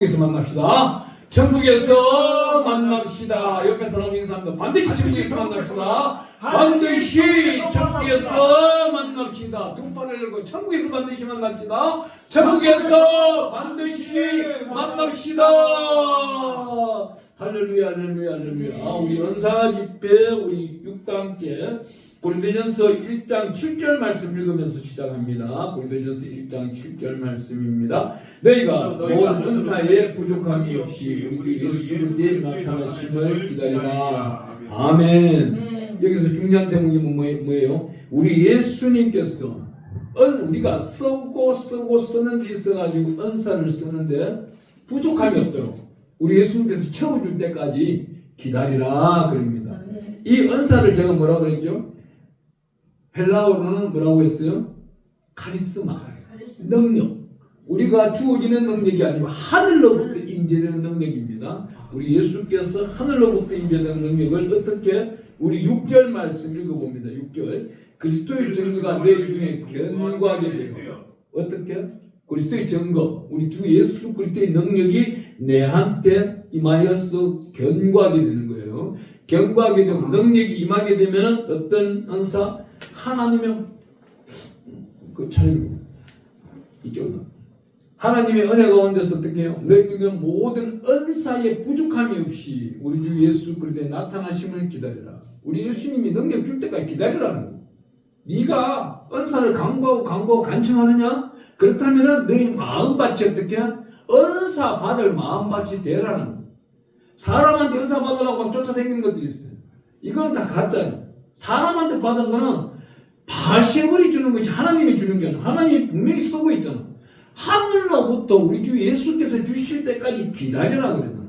천국에서 만납시다. 천국에서 만납시다. 옆에 사람 인사합니다. 반드시 천국에서 만납시다. 반드시 천국에서 만납시다. 두 팔을 열고 천국에서 반드시 만납시다. 천국에서 반드시 만납시다. 할렐루야, 할렐루야, 할렐루야. 우리 은사 집회 우리 6과 함께 고린도전서 1장 7절 말씀 읽으면서 시작합니다. 고린도전서 1장 7절 말씀입니다. 너희가 모든 은사에 부족함이 없이 우리 주 예수 그리스도의 나타나심을 기다리라. 아멘. 여기서 중요한 대목이 뭐예요? 우리 예수님께서 우리가 쓰고 쓰는 데 있어가지고 은사를 쓰는데 부족함이 없도록 우리 예수님께서 채워줄 때까지 기다리라 그럽니다. 이 은사를 제가 뭐라 그랬죠? 헬라어로는 뭐라고 했어요? 카리스마, 능력. 우리가 주어지는 능력이 아니고 하늘로부터 임재되는 능력입니다. 우리 예수께서 하늘로부터 임재되는 능력을 어떻게 우리 6절 말씀 읽어봅니다. 6절 그리스도의 증거가 내 중에 견고하게 되고 어떻게? 그리스도의 증거 우리 주 예수 그리스도의 능력이 내한테 임하여서 견고하게 되는 거예요. 견고하게 되면 능력이 임하게 되면 어떤 은사? 하나님의 그 차례입니다. 이쪽으로 하나님의 은혜 가운데서 어떻게 해요? 너희는 모든 은사에 부족함이 없이 우리 주 예수 그리스도의 나타나심을 기다리라. 우리 예수님이 능력 줄 때까지 기다리라는 거예요. 네가 은사를 강구하고 간청하느냐? 그렇다면 너희 마음밭이 어떻게 해? 은사 받을 마음밭이 되라는 거예요. 사람한테 은사 받으라고 막 쫓아다니는 것들이 있어요. 이건 다 가짜예요. 사람한테 받은 거는 바알세불이 주는 것이 하나님이 주는 게 아니라 하나님이 분명히 쓰고 있잖아. 하늘로부터 우리 주 예수께서 주실 때까지 기다리라 그랬잖아.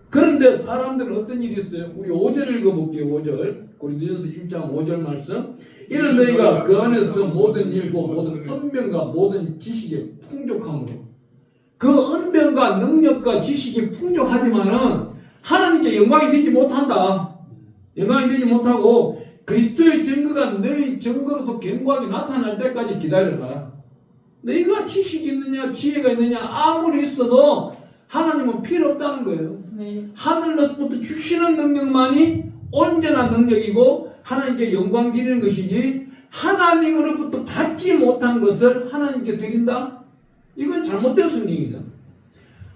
그런데 사람들은 어떤 일이 있어요? 우리 5절 읽어볼게요. 5절 고린도전서 1장 5절 말씀. 이는 너희가 그 안에서 모든 일과 모든 은병과 모든 지식에 풍족함으로 그 은병과 능력과 지식이 풍족하지만은 하나님께 영광이 되지 못한다. 영광이 되지 못하고 그리스도의 증거가 너희 증거로서 견고하게 나타날 때까지 기다려라. 너희가 지식이 있느냐 지혜가 있느냐 아무리 있어도 하나님은 필요 없다는 거예요. 하늘로부터 주시는 능력만이 온전한 능력이고 하나님께 영광 드리는 것이지 하나님으로부터 받지 못한 것을 하나님께 드린다? 이건 잘못된 성경이다.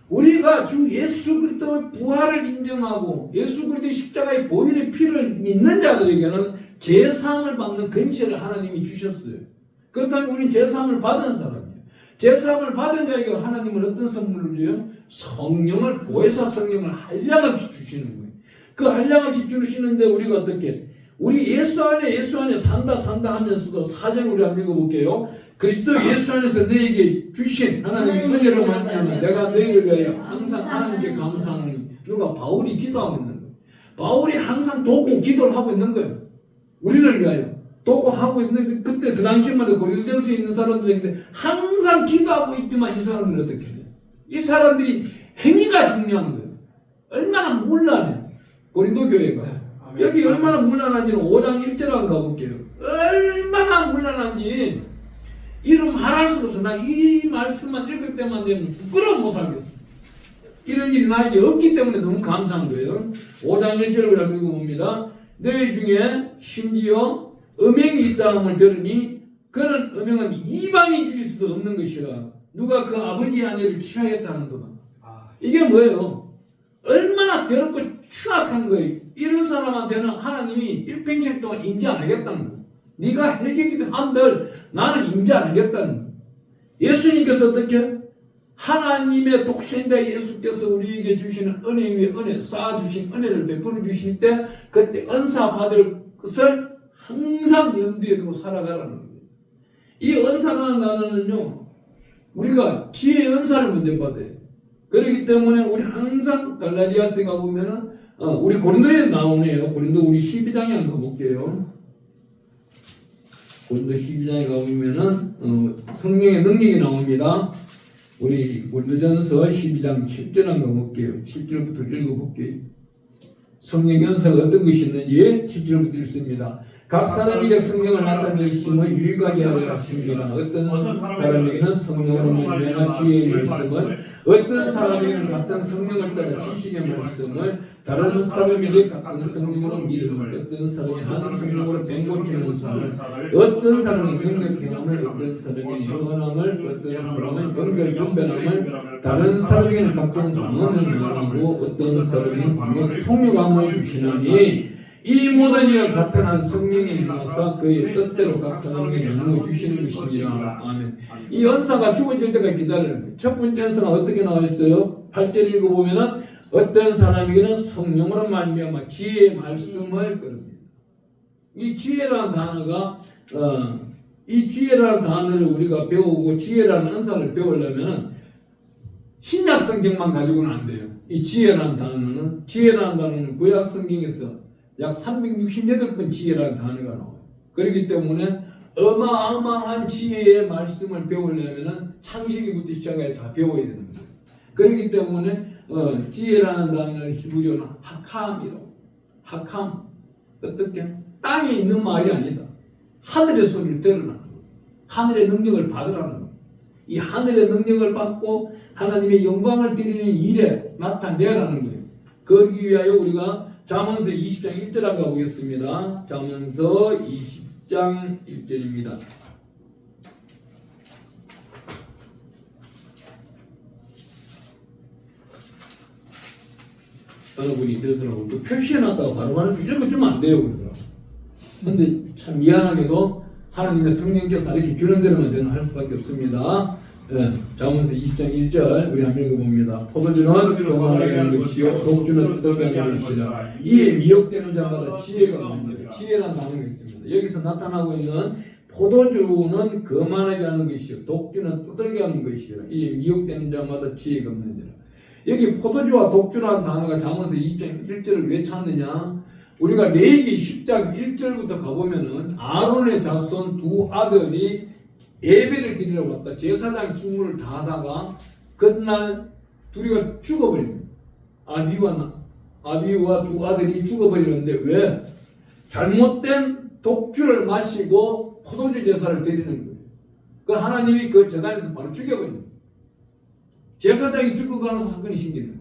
우리가 주 예수 그리스도의 부활을 인정하고 예수 그리스도의 십자가의 보혈의 피를 믿는 자들에게는 제사함을 받는 근시를 하나님이 주셨어요. 그렇다면 우리는 제사함을 받은 사람이에요. 제사함을 받은 자에게 하나님은 어떤 선물을 줘요? 성령을 보혜사 성령을 한량없이 주시는 거예요. 그 한량없이 주시는데 우리가 어떻게? 우리 예수 안에 산다 하면서도 4절 우리 한번 읽어볼게요. 그리스도 예수 안에서 너에게 주신 하나님의 은혜로 말미암아 내가 너희를 위하여 항상 하나님께 감사하노니. 누가? 바울이 기도하고 있는 거예요. 바울이 항상 도구 기도를 하고 있는 거예요. 우리를 위하여 도구하고 있는 그때 그 당시만 해도 고린도전서에 있는 사람들인데 항상 기도하고 있지만 이 사람들은 어떻게 해요? 이 사람들이 행위가 중요한 거예요. 얼마나 문란해 고린도 교회가. 여기 얼마나 문란한지는 5장 1절 한번 가볼게요. 얼마나 문란한지 이름 말할 수가 없어. 나 이 말씀만 읽을 때만 되면 부끄러워 못 살겠어. 이런 일이 나에게 없기 때문에 너무 감사한 거예요. 5장 1절을 한번 읽어봅니다. 너희 중에 심지어 음행이 있다함을 들으니 그는 음행은 이방이 주일 수도 없는 것이라. 누가 그 아버지의 아내를 취하겠다는 거다. 이게 뭐예요? 얼마나 더럽고 추악한 거예요. 이런 사람한테는 하나님이 일평생 동안 인지 안 하겠다는 거예요. 네가 회개기도 한들 나는 인지 안 하겠다는 거예요. 예수님께서 어떻게? 하나님의 독생자 예수께서 우리에게 주시는 은혜 위에 은혜 쌓아주신 은혜를 베풀어 주실 때 그때 은사 받을 것을 항상 염두에 두고 살아가라는 거예요. 이 은사라는 단어는요 우리가 지혜의 은사를 먼저 받아요. 그렇기 때문에 우리 항상 갈라디아서에 가보면은 우리 고린도에 나오네요. 고린도 우리 12장에 한번 가볼게요. 고린도 12장에 가보면은 성령의 능력이 나옵니다. 우리 고린도전서 12장 7절 한번 가볼게요. 7절부터 읽어볼게요. 성령의 은사가 어떤 것이 있는지 7절부터 읽습니다. 각 사람에게 성령을 나타내심을 유익하게 하려 하십니다. 어떤 사람에게는 성령으로 말미암아 지혜의 말씀을, 어떤 사람에게는 같은 성령을 따라 지식의 말씀을, 다른 사람에게 같은 성령으로 믿음을, 어떤 사람이 한 성령으로 병고치는 사람을, 어떤 사람은 능력 행함을, 어떤 사람은 영원함을, 어떤 사람은 분별 분별함을, 다른 사람에게는 각종 방언을 말하고 어떤 사람은 방언 통역함을 주시나니 이 모든 일을 같은 한 성령이 행하사 그의 뜻대로 각 사람에게 나누어 주시는 것이니라. 아멘. 이 연사가 주어질 때까지 기다리는 거예요. 첫 번째 연사가 어떻게 나와 있어요? 8절 읽어보면은 어떤 사람에게는 성령으로 말미암아 지혜의 말씀을 끊습니다. 이 지혜라는 단어가 이 지혜라는 단어를 우리가 배우고 지혜라는 은사를 배우려면은 신약 성경만 가지고는 안 돼요. 이 지혜라는 단어는 구약 성경에서 약 368번 지혜라는 단어가 나와요. 그렇기 때문에 어마어마한 지혜의 말씀을 배우려면은 창세기부터 시작해 다 배워야 되는 거예요. 그렇기 때문에 지혜라는 단어를 히브리어는 하캄이라고. 하캄 어떻게? 땅에 있는 말이 아니다. 하늘의 소리를 들으라는 거예요. 하늘의 능력을 받으라는 거예요. 이 하늘의 능력을 받고 하나님의 영광을 드리는 일에 나타내라는 거예요. 그러기 위하여 우리가 잠언서 20장 1절 한번 가보겠습니다. 잠언서 20장 1절입니다. 여러분이 그러더라고요. 그 표시해놨다고 바로바로 읽어주면 안 돼요. 그러더라고요. 근데 참 미안하게도 하나님의 성령께서 이렇게 주는 대로만 저는 할 수밖에 없습니다. 잠언서 20장 1절 우리 한번 읽어봅니다. 포도주는 교만하게 하는 것이요 독주는 떠들게 하는 것이라. 이에 미혹되는 자마다 지혜가 없느니라. 지혜란 단어가 있습니다. 여기서 나타나고 있는 포도주는 거만하게 하는 것이요 독주는 떠들게 하는 것이라. 이에 미혹되는 자마다 지혜가 없느니라. 여기 포도주와 독주라는 단어가 잠언서 20장 1절을 왜 찾느냐? 우리가 레위기 10장 1절부터 가보면은 아론의 자손 두 아들이 예배를 드리러 왔다. 제사장 직무를 다 하다가 그날 둘이가 죽어버립니다. 아비와 두 아들이 죽어버리는데 왜? 잘못된 독주를 마시고 포도주 제사를 드리는 거예요. 그 하나님이 그 제단에서 바로 죽여버립니다. 제사장이 죽어가는 사건이 생기는 거예요.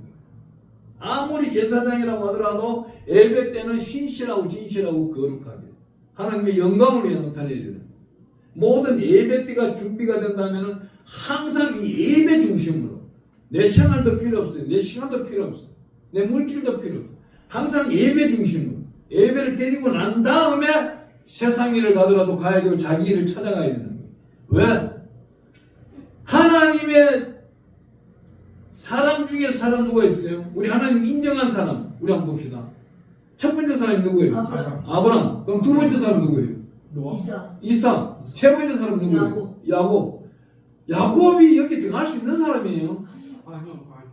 아무리 제사장이라고 하더라도 예배 때는 신실하고 진실하고 거룩하게 하나님의 영광을 위해 나타내야 되는 거예요. 모든 예배 때가 준비가 된다면 항상 이 예배 중심으로 내 생활도 필요 없어요. 내 시간도 필요 없어요. 내 물질도 필요 없어요. 항상 예배 중심으로 예배를 드리고 난 다음에 세상 일을 가더라도 가야 되고 자기 일을 찾아가야 되는 거예요. 왜? 하나님의 사람 중에 사람 누가 있어요? 우리 하나님 인정한 사람 우리 한번 봅시다. 첫 번째 사람이 누구예요? 아브람. 그럼 두 번째 사람 누구예요? 이삭. 세 번째 사람 누구예요? 야곱이 여기 들어갈 수 있는 사람이에요.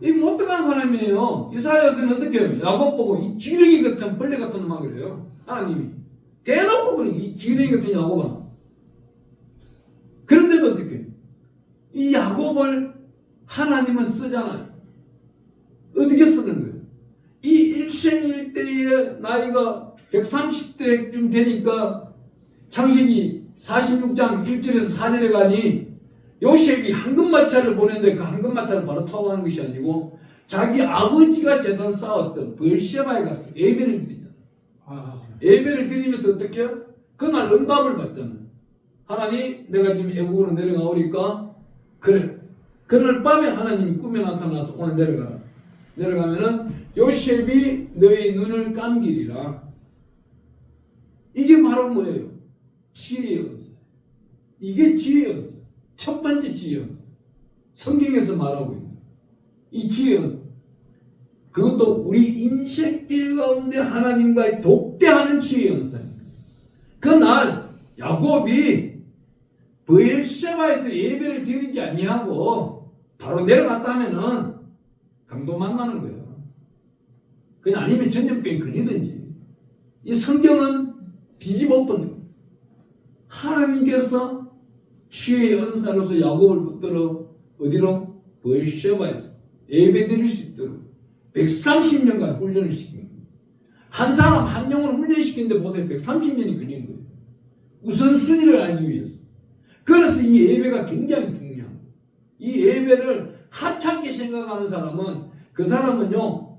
이 못 들어간 사람이에요. 이사야서는 어떻게 해요? 야곱 보고 이 지렁이 같은 벌레 같은 막 그래요. 하나님이 대놓고 그래. 이 지렁이 같은 야곱아. 그런데도 어떻게 해요? 이 야곱을 하나님은 쓰잖아요. 어떻게 쓰는 거예요? 이 일생일대의 나이가 130대쯤 되니까 창세기 46장 1절에서 4절에 가니 요셉이 황금마차를 보냈는데 그 황금마차를 바로 타고 가는 것이 아니고 자기 아버지가 재단 쌓았던 브엘셰바에 가서 예배를 드리잖아요. 예배를 드리면서 어떻게 해요? 그날 응답을 받잖아요. 하나님 내가 지금 애국으로 내려가오니까 그래. 그날 밤에 하나님이 꿈에 나타나서 오늘 내려가라. 내려가면은 요셉이 너의 눈을 감기리라. 이게 바로 뭐예요? 지혜였어요. 이게 지혜였어요. 첫 번째 지혜였어요. 성경에서 말하고 있는 이 지혜였어요. 그것도 우리 인생길 가운데 하나님과의 독대하는 지혜였어요. 그날 야곱이 브엘셰바에서 예배를 드리지 아니하고 바로 내려갔다면은 강도 만나는 거예요. 그냥 아니면 전염병이 걸리든지. 이 성경은 뒤집어 엎은 거예요. 하나님께서 지혜의 은사로서 야곱을 붙들어 어디로? 브엘셰바에서 예배 드릴 수 있도록 130년간 훈련을 시킨 거예요. 한 사람 한 영혼을 훈련시키는데 보세요. 130년이 걸린 거예요. 우선순위를 알기 위해서. 그래서 이 예배가 굉장히 중요한 거예요. 이 예배를 하찮게 생각하는 사람은 그 사람은요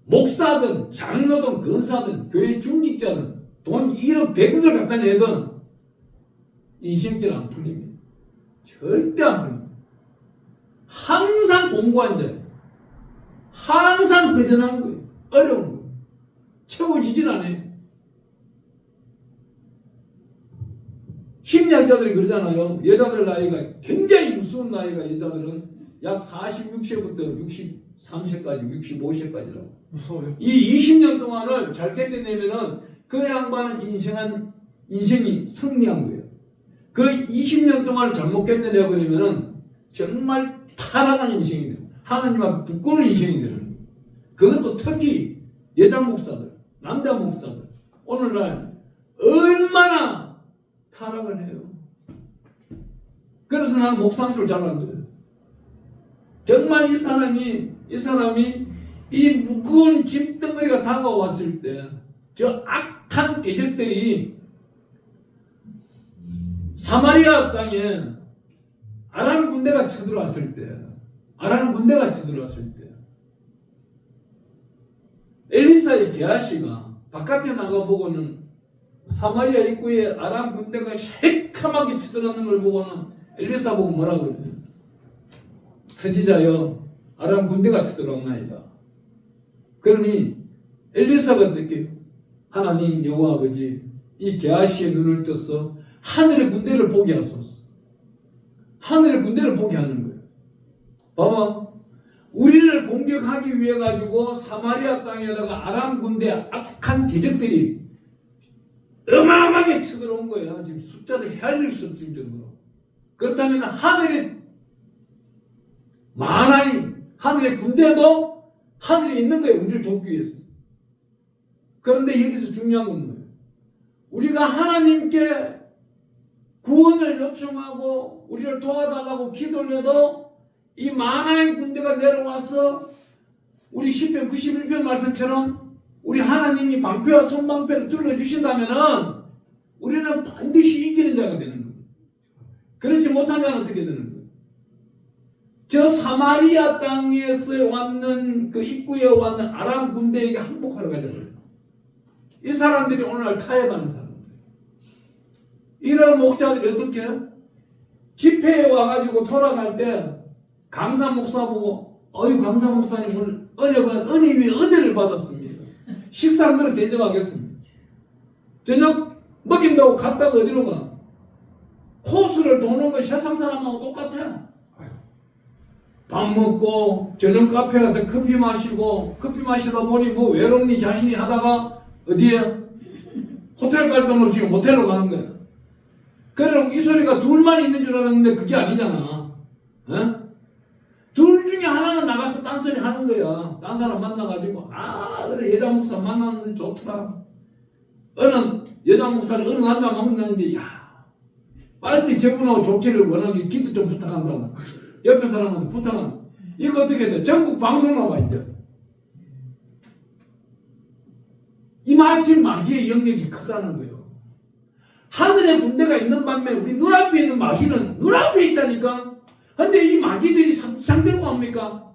목사든 장로든 근사든 교회 중직자든 돈 1억 100억을 갖다 내든 인생길 안 풀립니다. 절대 안 풀립니다. 항상 공고한 자예요. 항상 거전한 거예요. 어려운 거예요. 채워지진 않아요. 심리학자들이 그러잖아요. 여자들 나이가 굉장히 무서운 나이가 여자들은 약 46세부터 63세까지 65세까지라고. 무서워요. 이 20년 동안을 잘 견뎌내면은 그 양반은 인생이 승리한 거예요. 그 20년 동안을 잘못 견뎌내버리면은 정말 타락한 인생이 돼요. 하나님 앞에 부끄러운 인생이 되는 거예요. 그것도 특히 여자 목사들, 남자 목사들 오늘날 얼마나 타락을 해요. 그래서 나는 목상수를 잘안 들어요. 정말 이 사람이 이 무거운 짐덩어리가 다가왔을 때 저 악한 대적들이 사마리아 땅에 아람 군대가 쳐들어왔을 때 엘리사의 게하시가 바깥에 나가보고는 사마리아 입구에 아람 군대가 새카맣게 쳐들어오는 걸 보고는 엘리사 보고 뭐라고 그래요? 선지자여 아람 군대가 쳐들어오나이다. 그러니 엘리사가 어떻게 하나님 여호와 아버지 이 게하시의 눈을 떠서 하늘의 군대를 보게 하소서. 하늘의 군대를 보게 하는 거예요. 봐봐. 우리를 공격하기 위해 가지고 사마리아 땅에다가 아람 군대 악한 대적들이 어마어마하게 쳐들어온 거예요. 지금 숫자를 헤아릴 수 없을 정도로. 그렇다면 하늘의 만하인 하늘의 군대도 하늘에 있는 거예요. 우리를 돕기 위해서. 그런데 여기서 중요한 건 뭐예요? 우리가 하나님께 구원을 요청하고 우리를 도와달라고 기도를 해도 이 만하의 군대가 내려와서 우리 시편 91편 말씀처럼 우리 하나님이 방패와 손방패를 둘러주신다면은 우리는 반드시 이기는 자가 되는 거예요. 그렇지 못한 자는 어떻게 되는 거예요? 저 사마리아 땅에서 왔는 그 입구에 왔는 아람 군대에게 항복하러 가져버려요. 이 사람들이 오늘날 타협하는 사람들. 이런 목자들이 어떻게 해요? 집회에 와가지고 돌아갈 때 강사 목사 보고 어이 강사 목사님 오늘 은혜 위에 은혜를 받았습니다. 식사 한 그릇 대접하겠습니다. 저녁 먹인다고 갔다가 어디로 가? 코스를 도는 거 세상 사람하고 똑같아. 밥 먹고 저녁 카페 가서 커피 마시다 보니 뭐 외롭니 자신이 하다가 어디에? 호텔 갈 돈 없이 모텔로 가는 거야. 그래놓고 이 소리가 둘만 있는 줄 알았는데 그게 아니잖아. 어? 둘 중에 하나는 나가서 딴소리 하는 거야. 딴 사람 만나가지고 그래 여자 목사 만나는데 좋더라. 어느 여자 목사를 어느 남자 만나는데 빨리 저분하고 좋기를 원하기 기도 좀 부탁한다고. 옆에 사람한테 부탁하면 이거 어떻게 돼? 전국 방송 나와 이제. 이 마침 마귀의 영역이 크다는 거예요. 하늘의 군대가 있는 반면에 우리 눈앞에 있는 마귀는 눈앞에 있다니까. 근데 이 마귀들이 상대가 합니까?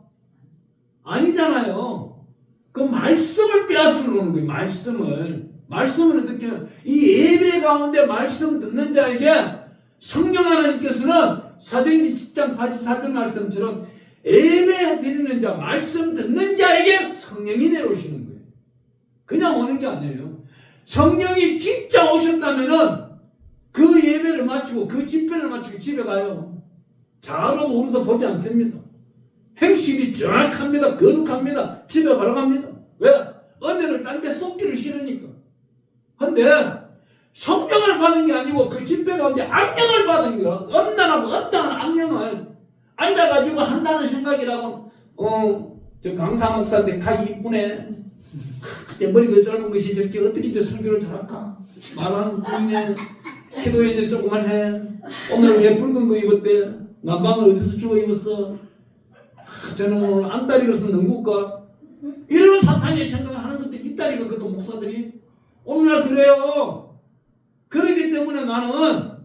아니잖아요. 그 말씀을 빼앗으려는 거예요. 말씀을 어떻게 해요? 이 예배 가운데 말씀 듣는 자에게 성령 하나님께서는 사도행전 10장 44절 말씀처럼 예배 드리는 자, 말씀 듣는 자에게 성령이 내려오시는 거예요. 그냥 오는 게 아니에요. 성령이 진짜 오셨다면은 그 예배를 마치고 그 집회를 마치고 집에 가요. 자로도 우리도 보지 않습니다. 행실이 정확합니다. 거룩합니다. 집에 바로 갑니다. 왜? 은혜를 딴 데 쏟기를 싫으니까. 근데 성령을 받은 게 아니고 그 집회 가운데 악령을 받은 거야. 엄난하고 어떠한 악령을 앉아가지고 한다는 생각이라고 저 강사 목사인데 가 이쁘네. 그때 머리도 짧은 것이 저렇게 어떻게 저 설교를 잘할까? 말하는 분에 기도에 이제 조금만 해. 오늘 왜 붉은 거 입었대? 남방을 어디서 주워 입었어? 저는 오늘 안다리 그래서 넘길까? 이런 사탄의 생각을 하는 것들이 있다니까 그것도 목사들이. 오늘날 그래요. 그렇기 때문에 나는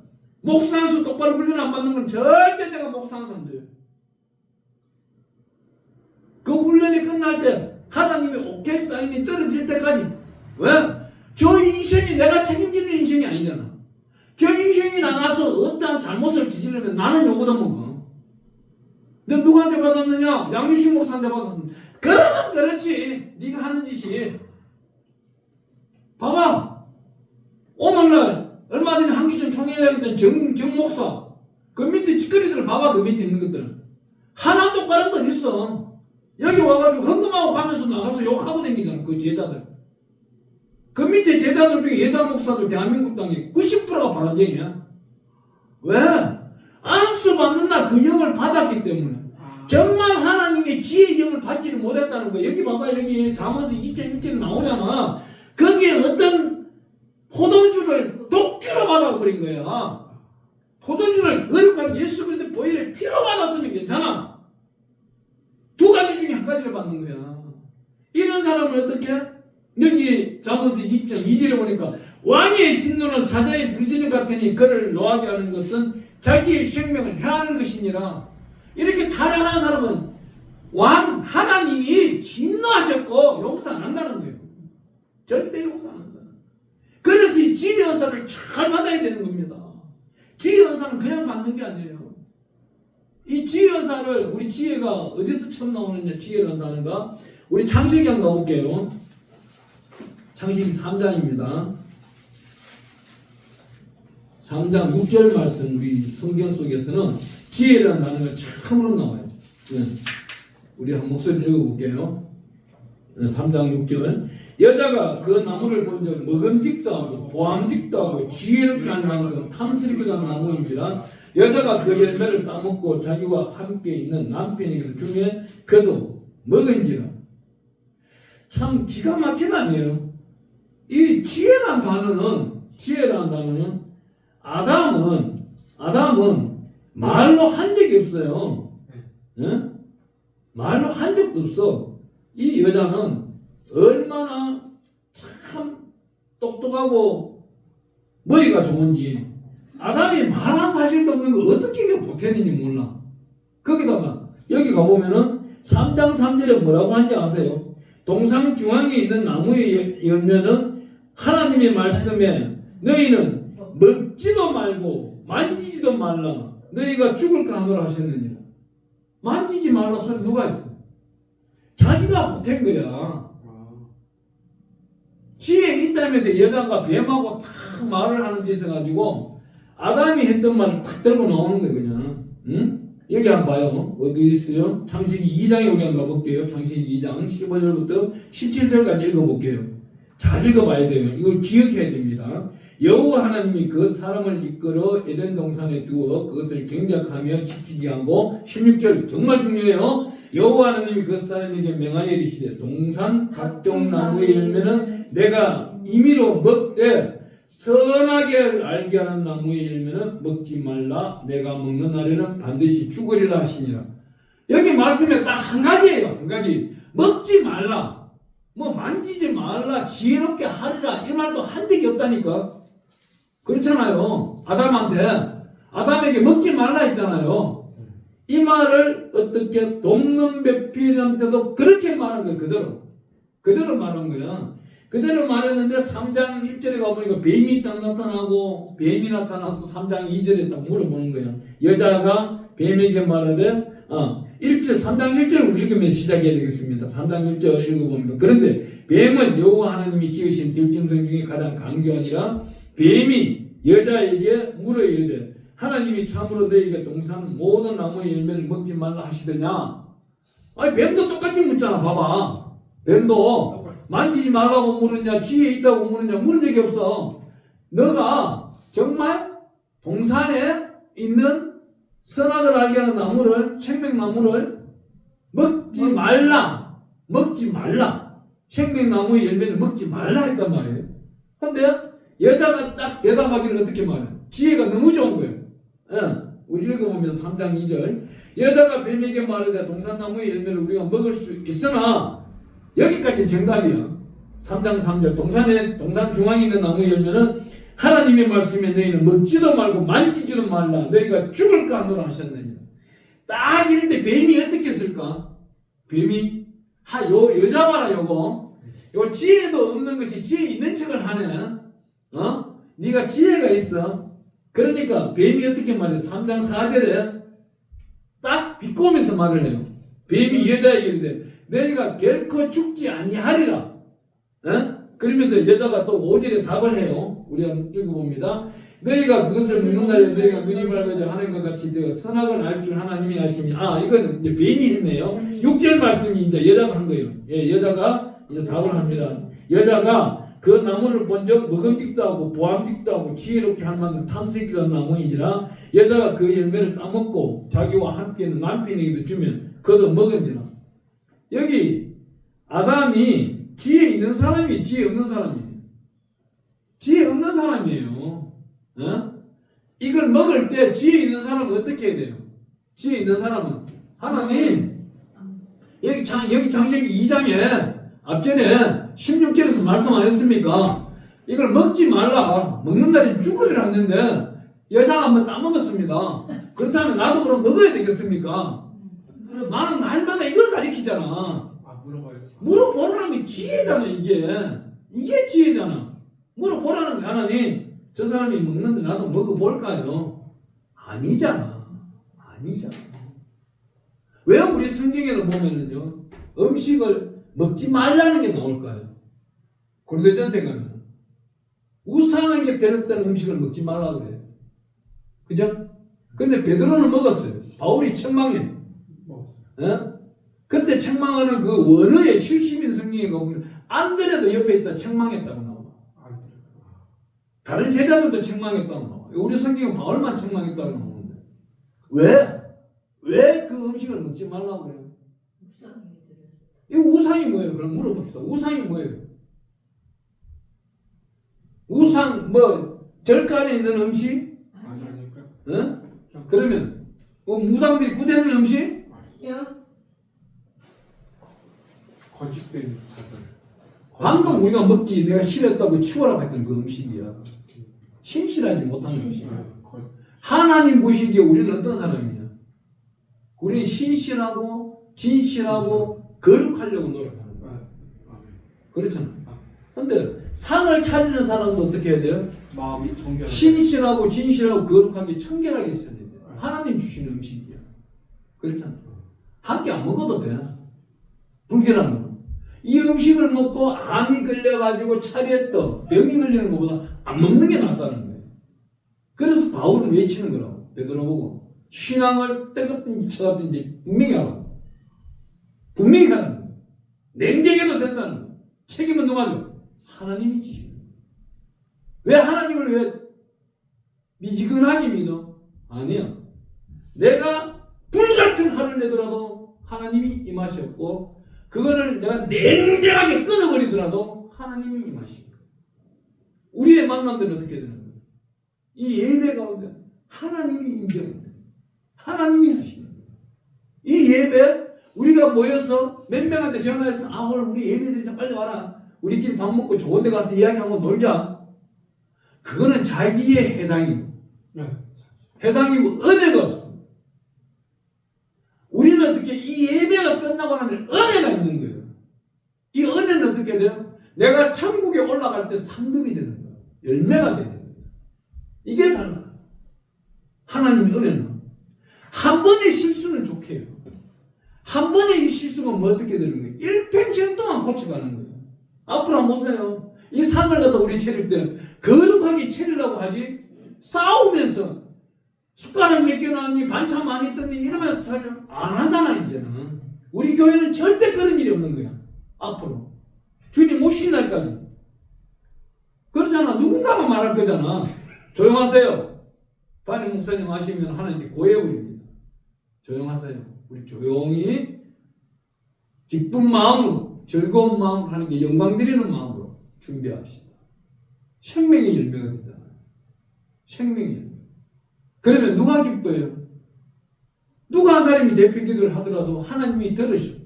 목사 안수 똑바로 훈련 안 받는 건 절대 내가 목사 안수 안 돼요. 훈련이 끝날 때 하나님의 오케이 사인이 떨어질 때까지. 왜? 저 인생이 내가 책임지는 인생이 아니잖아. 저 인생이 나가서 어떠한 잘못을 저지르면 나는 요거도 먹어. 너 누구한테 받았느냐? 양유식 목사한테 받았습니다. 그러면 그렇지. 네가 하는 짓이. 봐봐. 오늘날 얼마 전에 한기준 총회장이던 정 목사 그 밑에 찌꺼리들 봐봐. 그 밑에 있는 것들 하나 똑바른 거 있어. 여기 와가지고 헌금하고 가면서 나가서 욕하고 다니잖아. 그 제자들. 그 밑에 제자들 중에 여자 목사들 대한민국 땅에 90%가 바람쟁이야. 왜? 안수 받는 날 그 영을 받았기 때문에. 정말 하나님의 지혜의 영을 받지는 못했다는 거야. 여기 봐봐. 여기 잠언서 20장 1절에 나오잖아. 거기에 어떤 포도주를 독주로 받아버린 거야. 포도주를 거룩한 예수 그리스도 보혈의 피로 받았으면 괜찮아. 두 가지 중에 한 가지를 받는 거야. 이런 사람은 어떻게? 여기 잠언서 20장 2절에 보니까 왕의 진노는 사자의 부르짖음 같으니 그를 노하게 하는 것은 자기의 생명을 해하는 것이니라. 이렇게 타락한 사람은 왕 하나님이 진노하셨고 용서 안 한다는 거예요. 절대 용서 안 한다. 그래서 이 지혜 은사를 잘 받아야 되는 겁니다. 지혜 은사는 그냥 받는 게 아니에요. 이 지혜 은사를 우리 지혜가 어디서 처음 나오느냐 지혜를 한다는가? 우리 창세기 한번 가볼게요. 창세기 3장입니다. 3장 6절 말씀 우리 성경 속에서는 지혜라는 단어가 처음으로 나와요. 우리 한 목소리 읽어볼게요. 3장 6절 여자가 그 나무를 본즉 먹음직도 하고 보암직도 하고 지혜롭게 하는 만큼 탐스럽게도 하는 나무입니다. 여자가 그 열매를 따먹고 자기와 함께 있는 남편이 그 중에 그도 먹은지라. 참 기가 막힌 아니에요. 이 지혜라는 단어는 아담은 말로 한 적이 없어요. 네? 말로 한 적도 없어. 이 여자는 얼마나 참 똑똑하고 머리가 좋은지 아담이 말한 사실도 없는 걸 어떻게 이게 못했는지 몰라. 거기다가 여기 가보면은 3장 3절에 뭐라고 하는지 아세요? 동상 중앙에 있는 나무의 열매는 하나님의 말씀에 너희는 먹지도 말고 만지지도 말라. 너희가 죽을까 하노라 하셨느니라. 만지지 말라 소리 누가 했어? 자기가 못한 거야. 지혜 있다면서 여자가 뱀하고 탁 말을 하는 짓을 가지고 아담이 했던 말을 탁 들고 나오는 거예요 그냥. 응? 여기 한번 봐요. 어디 있어요? 창세기 2장에 우리 한번 가볼게요. 창세기 2장 15절부터 17절까지 읽어볼게요. 잘 읽어봐야 돼요. 이걸 기억해야 됩니다. 여호와 하나님이 그 사람을 이끌어 에덴 동산에 두어 그것을 경작하며 지키게 하고 16절 정말 중요해요. 여호와 하나님이 그 사람에게 명하여 이르시되 동산 각종 나무의 열매는 내가 임의로 먹되 선하게 알게 하는 나무의 열매는 먹지 말라. 내가 먹는 날에는 반드시 죽으리라 하시니라. 여기 말씀에 딱 한 가지예요. 한 가지. 먹지 말라. 뭐 만지지 말라. 지혜롭게 하리라. 이 말도 한 적이 없다니까. 그렇잖아요. 아담에게 먹지 말라 했잖아요. 이 말을 어떻게 돕는 배필한테도 그렇게 말한 거예요. 그대로 말한 거야. 그대로 말했는데 3장 1절에 가보니까 뱀이 딱 나타나고 뱀이 나타나서 3장 2절에 딱 물어보는 거야. 여자가 뱀에게 말하되 3장 1절을 읽으면 시작해야 되겠습니다. 3장 1절 읽어봅니다. 그런데 뱀은 여호와 하나님이 지으신 들짐승 중에 가장 강교하니라. 뱀이 여자에게 물어 이르되 하나님이 참으로 너희가 동산 모든 나무의 열매를 먹지 말라 하시더냐. 아니 뱀도 똑같이 묻잖아. 봐봐. 뱀도 만지지 말라고 물으냐 지혜 있다고 물으냐 물은 적이 없어. 너가 정말 동산에 있는 선악을 알게 하는 나무를 생명나무를 먹지 말라. 생명나무의 열매를 먹지 말라 했단 말이에요. 근데 여자가 딱 대답하기를 어떻게 말해? 지혜가 너무 좋은 거예요. 우리 읽어보면 3장 2절 여자가 뱀에게 말하되 동산나무의 열매를 우리가 먹을 수 있으나 여기까지는 정답이야. 3장 3절 동산 중앙에 있는 나무의 열매는 하나님의 말씀에 너희는 먹지도 말고 만지지도 말라. 너희가 죽을까 하노라 하셨느니라. 딱 이런데 뱀이 어떻게 했을까? 뱀이 요 여자 봐라 요거. 요 지혜도 없는 것이 지혜 있는 척을 하네. 네가 지혜가 있어. 그러니까 뱀이 어떻게 말해? 3장 4절에 딱 비꼬면서 말을 해요. 뱀이 여자에게 이르되 너희가 결코 죽지 아니하리라. 그러면서 여자가 또 5절에 답을 해요. 우리가 읽어봅니다. 너희가 그것을 먹는 날에 너희가 눈이 밝아져 하나님과 같이 되어 선악을 알 줄 하나님이 아시니. 이거는 이제 뱀이 했네요. 6절 말씀이 이제 여자가 한 거예요. 예, 여자가 이제 답을 합니다. 여자가 그 나무를 본적 먹음직도 하고 보암직도 하고 지혜롭게 할 만한 탐색이라는 나무인지라 여자가 그 열매를 따먹고 자기와 함께 있는 남편에게도 주면 그도 먹은지라. 여기 아담이 지혜 있는 사람이 지혜 없는 사람이에요. 지혜 없는 사람이에요. 이걸 먹을 때 지혜 있는 사람은 어떻게 해야 돼요? 지혜 있는 사람은 하나님 여기 창세기 2장에 앞전에 16절에서 말씀 안 했습니까? 이걸 먹지 말라. 먹는 날이 죽으리라 했는데 여자가 한번 따먹었습니다. 그렇다면 나도 그럼 먹어야 되겠습니까? 나는 날마다 이걸 가리키잖아. 물어보라는 게 지혜잖아. 이게 지혜잖아. 물어보라는 게 하나님 저 사람이 먹는데 나도 먹어볼까요? 아니잖아. 왜 우리 성경에는 보면은요 음식을 먹지 말라는 게 나올까요? 고린도전서에 가면 우상에게 드렸던 음식을 먹지 말라고 그래요. 그죠? 근데 베드로는 먹었어요. 바울이 책망해. 그때 책망하는 그 원어의 실시민 성경에 가보면 안드레도 옆에 있다 책망했다고 나와. 다른 제자들도 책망했다고 나와. 우리 성경은 바울만 책망했다고 나오는데 왜 그 음식을 먹지 말라고 그래요? 이 우상이 뭐예요? 그럼 물어봅시다. 우상이 뭐예요? 우상 절간에 있는 음식? 그러면 무당들이 구대하는 음식? 거짓된 자들. 방금 우리가 먹기 내가 싫었다고 치워라 했던 그 음식이야. 신실하지 못한 음식. 하나님 보시기에 우리는 어떤 사람이냐? 우리는 신실하고 진실하고 거룩하려고 노력하는 거야. 그렇잖아. 근데 상을 차리는 사람도 어떻게 해야 돼요? 마음이 정결하게. 신실하고 진실하고 거룩하게 청결하게 있어야 돼요. 하나님 주시는 음식이야. 그렇잖아. 함께 안 먹어도 돼. 불결한 거. 이 음식을 먹고 암이 걸려가지고 차렸던 병이 걸리는 것보다 안 먹는 게 낫다는 거예요. 그래서 바울은 외치는 거라고. 베드로 보고 신앙을 뜨겁든지 차갑든지 분명히 하라고. 분명히 하라는 거예요. 냉정해도 된다는 거예요. 책임은 누가 져? 하나님이 지시는 거예요. 왜 하나님을 왜 미지근하게 믿어? 아니야. 내가 불같은 화를 내더라도 하나님이 임하셨고 그거를 내가 냉정하게 끊어버리더라도 하나님이 임하시는 거예요. 우리의 만남들은 어떻게 되는 거예요? 이 예배 가운데 하나님이 임재하는 거예요. 하나님이 하시는 거예요. 이 예배 우리가 모여서 몇 명한테 전화해서 오늘 우리 예배 드리자 빨리 와라. 우리끼리 밥 먹고 좋은 데 가서 이야기하고 놀자. 그거는 자기의 해당이고 해당이고 은혜가 없어. 우리는 어떻게 이 예배가 끝나고 나면 은혜가 있는 거예요. 이 은혜는 어떻게 돼요? 내가 천국에 올라갈 때 상급이 되는 거예요. 열매가 되는 거예요. 이게 달라. 하나님의 은혜는 한 번의 실수는 좋게 해요. 한 번의 이 실수가 뭐 어떻게 되는 거예요? 일평생 동안 고쳐가는 거예요. 앞으로 한번 보세요. 이 상을 갖다 우리 차릴 때 거룩하게 차리려고 하지 싸우면서 숟가락 몇 개 나왔니 반찬 많이 떴니 이러면서 차려 안 하잖아. 이제는 우리 교회는 절대 그런 일이 없는 거야. 앞으로 주님 오신 날까지 그러잖아. 누군가만 말할 거잖아. 조용하세요. 담임 목사님 하시면 하나님께 고해버립니다. 조용하세요. 우리 조용히 기쁜 마음으로 즐거운 마음으로 하는 게 영광 드리는 마음으로 준비합시다. 생명의 열매가 되잖아요. 생명의 열매. 그러면 누가 기뻐요? 누가 한 사람이 대표 기도를 하더라도 하나님이 들으시고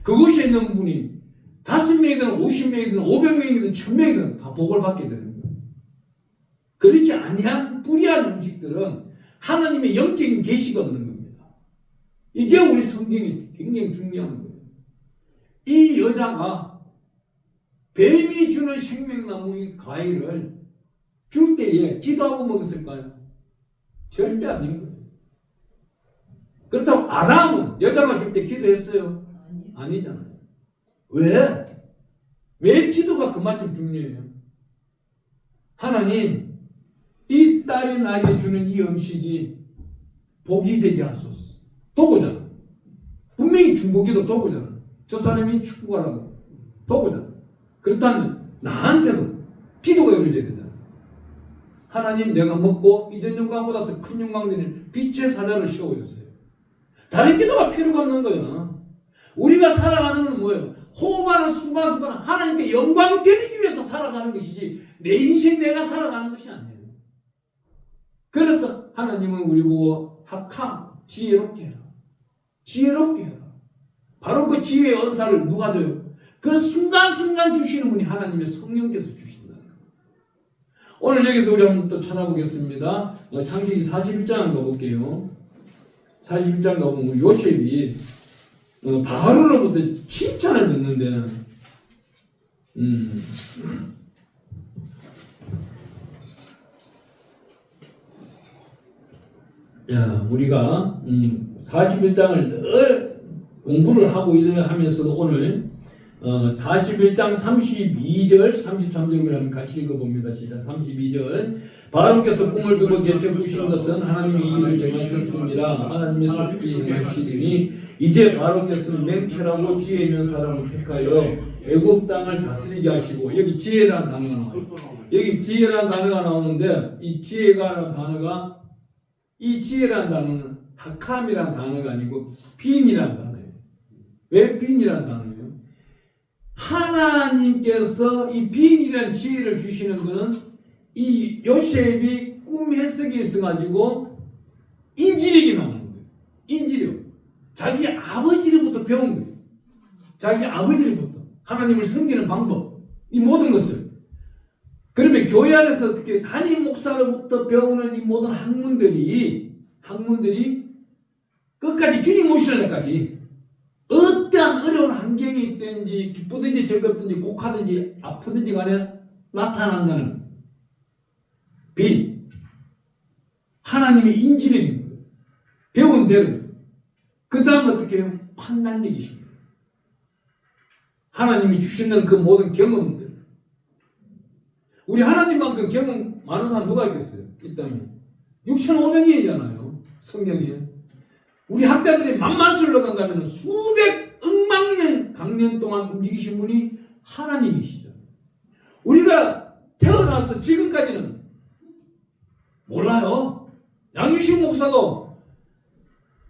그곳에 있는 분이 5명이든 50명이든 500명이든 1000명이든 다 복을 받게 되는 거예요. 그렇지 아니한 불의한 음식들은 하나님의 영적인 계시가 없는 겁니다. 이게 우리 성경이 굉장히 중요한 거예요. 이 여자가 뱀이 주는 생명나무의 과일을 줄 때에 기도하고 먹었을까요? 절대 아닌 거예요. 그렇다고 아담은 여자가 줄 때 기도했어요? 아니잖아요. 왜? 왜 기도가 그만큼 중요해요? 하나님, 이 딸이 나에게 주는 이 음식이 복이 되게 하소서. 도구잖아. 분명히 중보기도 도구잖아. 저 사람이 축구가라고 도구잖아. 그렇다면 나한테도 기도가 이루어져야 된다. 하나님, 내가 먹고 이전 영광보다 더 큰 영광 되는 빛의 사자를 세워주세요. 다른 기도가 필요가 없는 거야. 우리가 살아가는 건 뭐예요? 호흡하는 순간순간 하나님께 영광 드리기 위해서 살아가는 것이지 내 인생 내가 살아가는 것이 아니에요. 그래서 하나님은 우리 보고 학함, 지혜롭게 해라. 지혜롭게 해라. 바로 그 지혜의 은사를 누가 줘요? 그 순간순간 주시는 분이 하나님의 성령께서 주신다. 오늘 여기서 우리 한번 또 찾아보겠습니다. 창세기 41장 가볼게요. 41장 가보면 요셉이 바로로부터 칭찬을 듣는데 우리가 41장을 늘 공부를 하고 하면서도 오늘 41장 32절 33절을 한번 같이 읽어봅니다. 시작. 32절 바로께서 꿈을 두고 대표부신 것은 하나님의 일을 정하셨습니다. 하나님의 속히 행하시리니 이제 바로께서는 맹철하고 지혜 있는 사람을 택하여 애굽 땅을 다스리게 하시고 여기 지혜라는 단어가 나와요. 여기 지혜라는 단어가 나오는데 이 지혜라는 단어가 이 지혜라는 단어는 하캄이라는 단어가 아니고 빈이라는 단어예요. 왜 빈이라는 단어예요? 하나님께서 이 빈이라는 지혜를 주시는 것은 이 요셉이 꿈 해석에 있어가지고 인지력이 나오는 거예요. 인지력. 자기 아버지로부터 배운 거예요. 자기 아버지로부터 하나님을 섬기는 방법, 이 모든 것을. 그러면 교회 안에서 어떻게 담임 목사로부터 배우는 이 모든 학문들이 끝까지 주님 오시는 날까지 어떠한 어려운 환경이 있든지 기쁘든지 즐겁든지 곡하든지 아프든지 간에 나타난다는 빈 하나님의 인지력인 거예요. 배운 대로. 그 다음 어떻게 해요? 판단력이신 거예요. 하나님이 주시는 그 모든 경험들. 우리 하나님만큼 경험 많은 사람 누가 있겠어요? 이 땅에 6,500년이잖아요. 성경에. 우리 학자들이 만만수를 넣어간다면 수백 억만년 강년 동안 움직이신 분이 하나님이시죠. 우리가 태어나서 지금까지는 몰라요. 양유식 목사도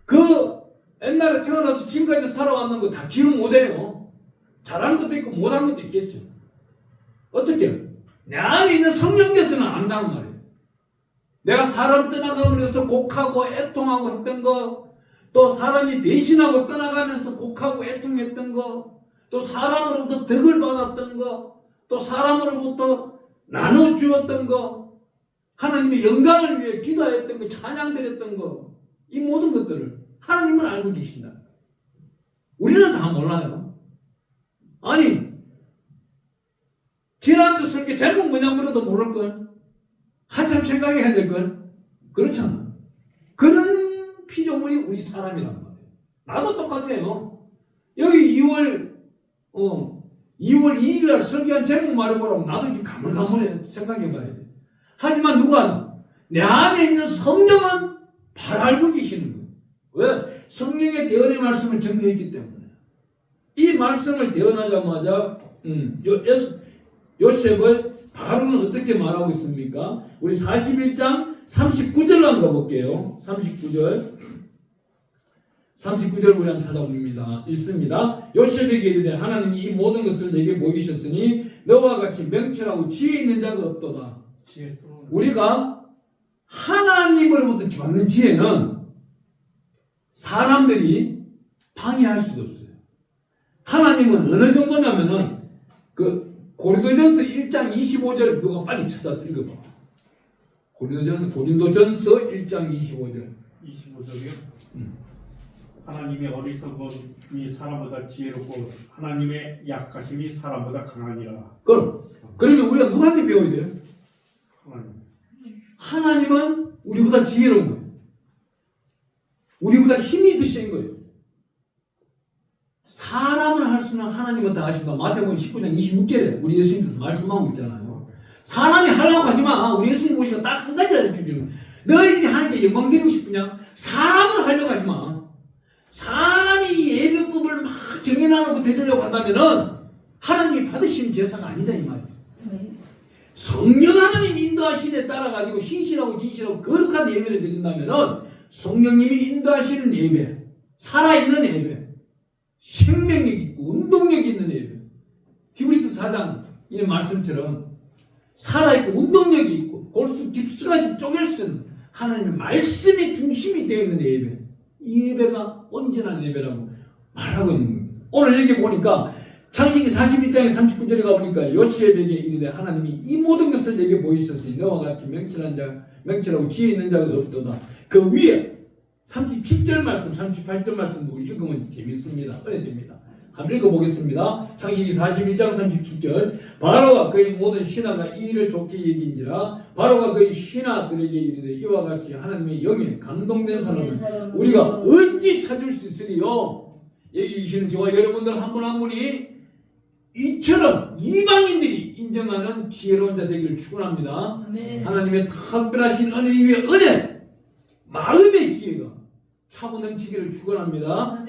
그 옛날에 태어나서 지금까지 살아왔는 거 다 기억 못해요. 잘한 것도 있고 못한 것도 있겠죠. 어떻게? 내 안에 있는 성령께서는 안다는 말이에요. 내가 사람 떠나가면서 곡하고 애통하고 했던 거, 또 사람이 배신하고 떠나가면서 곡하고 애통했던 거, 또 사람으로부터 덕을 받았던 거, 또 사람으로부터 나눠주었던 거, 하나님의 영광을 위해 기도했던 거, 찬양드렸던 거, 이 모든 것들을 하나님은 알고 계신다. 우리는 다 몰라요. 아니, 지난주 설교 제목 뭐냐 물어도 모를걸? 한참 생각해야 될걸? 그렇잖아. 그런 피조물이 우리 사람이란 말이에요. 나도 똑같아요. 여기 2월 2일 날 설교한 제목 말해보라고 나도 이렇게 가물가물해 생각해봐야 돼. 하지만 누가 내 안에 있는 성령은 바로 알고 계시는 거예요. 왜? 성령의 대언의 말씀을 정리했기 때문에. 이 말씀을 대언하자마자 요셉을 바로는 어떻게 말하고 있습니까? 우리 41장 39절로 한번 가볼게요. 39절 우리 한번 찾아봅니다. 읽습니다. 요셉에게 이르되 하나님이 이 모든 것을 내게 보이셨으니 너와 같이 명철하고 지혜 있는 자가 없도다. 우리가 하나님으로부터 받는 지혜는 사람들이 방해할 수도 없어요. 하나님은 어느 정도냐면은 그 고린도전서 1장 25절 누가 빨리 찾아서 읽어봐. 고린도전서 1장 25절. 25절이요? 하나님의 어리석음이 사람보다 지혜롭고 하나님의 약하심이 사람보다 강하니라. 그러면 우리가 누구한테 배워야 돼요? 하나님. 하나님은 우리보다 지혜로운 거예요. 우리보다 힘이 더 센 거예요. 사람을 할 수는 하나님은 다 하신다. 마태복음 19장 26절에 우리 예수님께서 말씀하고 있잖아요. 사람이 하려고 하지 마. 우리 예수님 보시고 딱 한 가지를 해주죠. 너희들이 하나님께 영광 드리고 싶으냐? 사람을 하려고 하지 마. 사람이 이 예배법을 막 정해놔놓고 드리려고 한다면은 하나님이 받으시는 제사가 아니다 이 말이에요. 성령 하나님 인도하심에 따라 가지고 신실하고 진실하고 거룩한 예배를 드린다면은 성령님이 인도하시는 예배, 살아있는 예배, 생명력 있고 운동력 있는 예배. 히브리서 4장의 말씀처럼 살아있고 운동력이 있고 골수 깊숙하게 쪼갤 수 있는 하나님의 말씀의 중심이 되어 있는 예배. 이 예배가 온전한 예배라고 말하고 있는 겁니다. 오늘 여기 보니까 창세기 41장에 39절에 가보니까 요셉에게 이르되 하나님이 이 모든 것을 내게 보이셨으니 너와 같이 명철하고 지혜 있는 자가 없도다. 그 위에 37절 말씀, 38절 말씀도 우리 읽으면 재밌습니다. 은혜됩니다. 한번 읽어보겠습니다. 창세기 41장 37절 바로가 그의 모든 신하가 이 일을 좋게 여긴지라 바로가 그의 신하들에게 이르되 이와 같이 하나님의 영에 감동된 사람을 우리가 어찌 찾을 수 있으리요. 여기 계시는 저와 여러분들 한 분 한 분이 이처럼 이방인들이 인정하는 지혜로운 자 되기를 축원합니다. 하나님의 특별하신 은혜 위에 은혜, 마음의 지혜가 차고 넘치기를 축원합니다.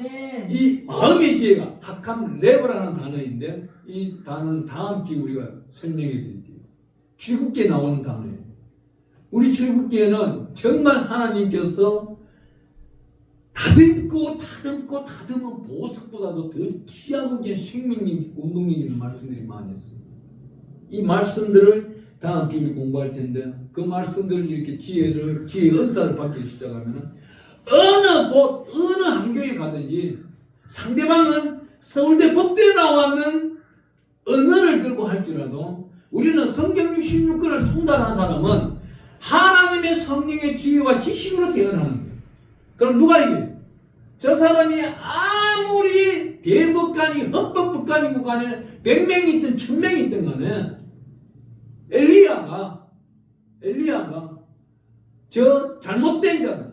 이 마음의 지혜가 학함 레버라는 단어인데 이 단어는 다음 주에 우리가 설명해 드릴게요. 출국기에 나오는 단어예요. 우리 출국기에는 정말 하나님께서 다듬으면 보석보다도 더 귀하고 귀한 생명력 있고 운동력 있는 말씀들이 많이 있습니다. 이 말씀들을 다음 주에 공부할 텐데 그 말씀들을 이렇게 지혜의 은사를 받기 시작하면 어느 환경에 가든지 상대방은 서울대 법대에 나왔는 언어를 들고 할지라도 우리는 성경 66권을 통달한 사람은 하나님의 성령의 지혜와 지식으로 태어나는 거예요. 그럼 누가 이겨요? 저 사람이 아무리 대법관이 헌법법관이고 간에 100명이 있든 1000명이 있든 간에 엘리야가 저 잘못된 자들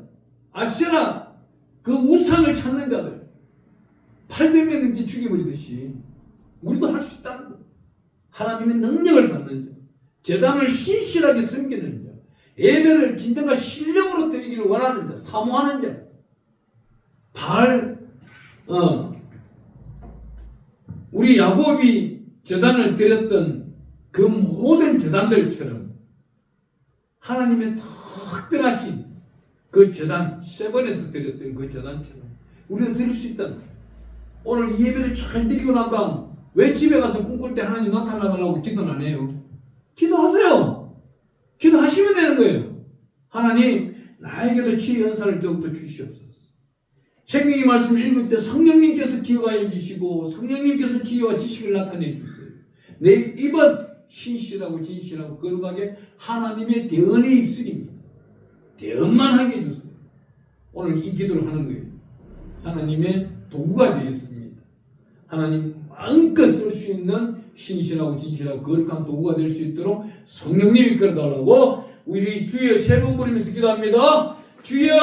아시라 그 우상을 찾는 자들 800명 넘게 죽여버리듯이 우리도 할 수 있다는 거예요. 하나님의 능력을 받는 자, 제단을 신실하게 섬기는 자, 예배를 진정한 신령으로 드리기를 원하는 자, 사모하는 자, 우리 야곱이 제단을 드렸던 그 모든 제단들처럼 하나님의 특별하신 그 제단, 세번에서 드렸던 그 제단처럼 우리도 드릴 수 있다는 거예요. 오늘 이 예배를 잘 드리고 난 다음 왜 집에 가서 꿈꿀 때 하나님 나타나달라고 기도는 안 해요? 기도하세요. 기도하시면 되는 거예요. 하나님 나에게도 지혜 은사를 더욱더 주시옵소서. 생명의 말씀을 읽을 때 성령님께서 기억하여 주시고 성령님께서 지혜와 지식을 나타내 주세요. 내 입은 신실하고 진실하고 거룩하게 하나님의 대언의 입술입니다. 대언만 하게 해주세요. 오늘 이 기도를 하는 거예요. 하나님의 도구가 되겠습니다. 하나님 마음껏 쓸 수 있는 신실하고 진실하고 거룩한 도구가 될 수 있도록 성령님이 끌어달라고 우리 주여 세 번 부르면서 기도합니다. 주여